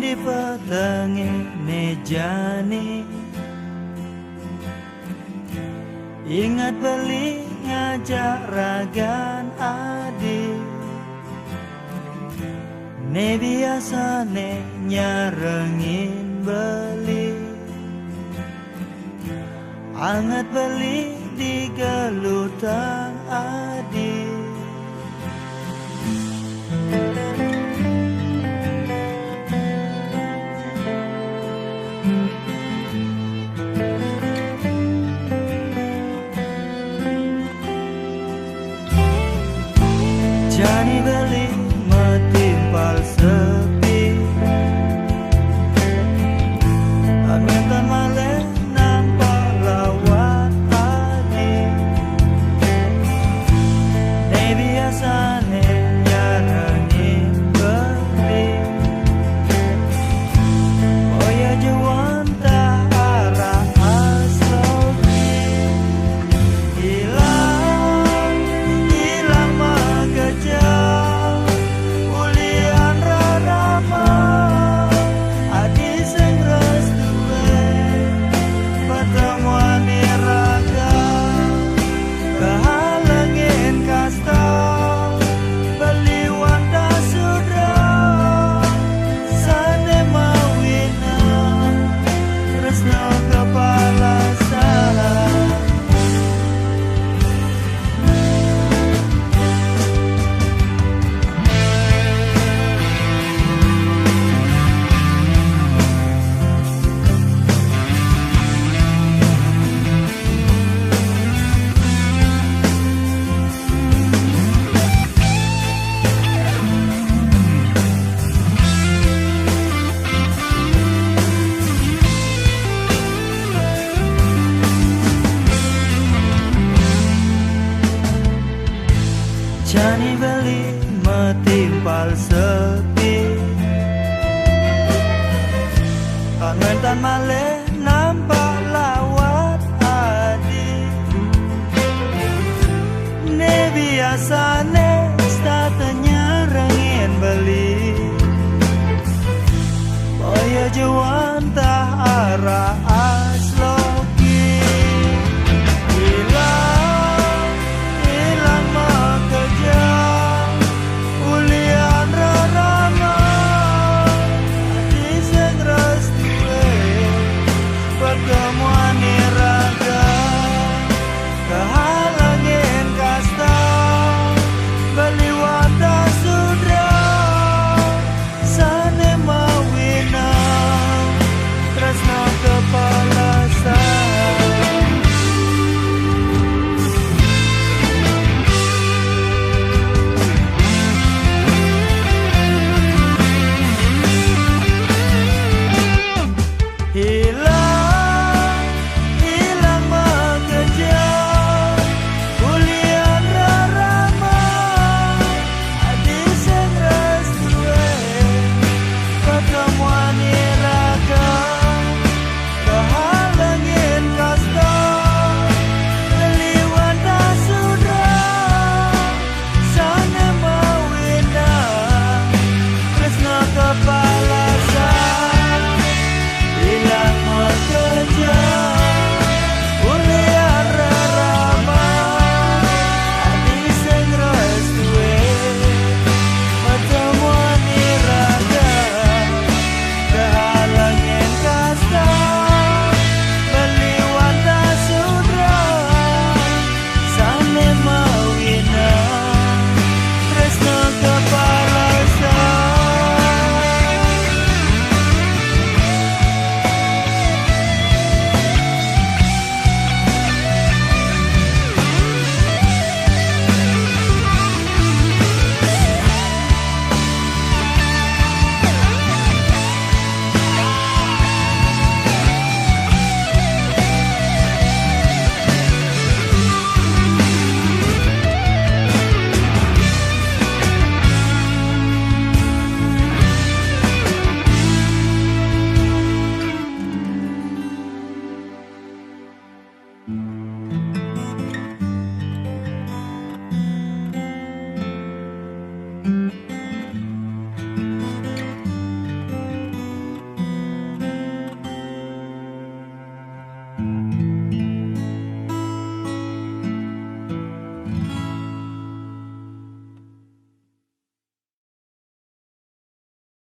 di petenge mejane. Ingat beli ngajak ragan adik, ne biasane nyarengin beli. Anget beli di gelutang adik. Jani beli metimpal sepi, amintan maleh nampak lawat adik. Ne biasane nyarengin beli, oh ya jawan tak arah asloki. Hilang magajah ulian rarama, adi sing restuwe pertemuan iraga. Kehalengin kasta beliwan da sudra, sane mawina tresno kepala salah. Jani beli metimpal sepi, kangen tan maleh nampak lawat adik. Ne biasane statenya rengin beli, boya jawan tah arah asloki. Hilang magajah ulian rarama, adi sing restuwe pertemuan iraga. Kehalengin kasta beliwan da sudra, sane mawina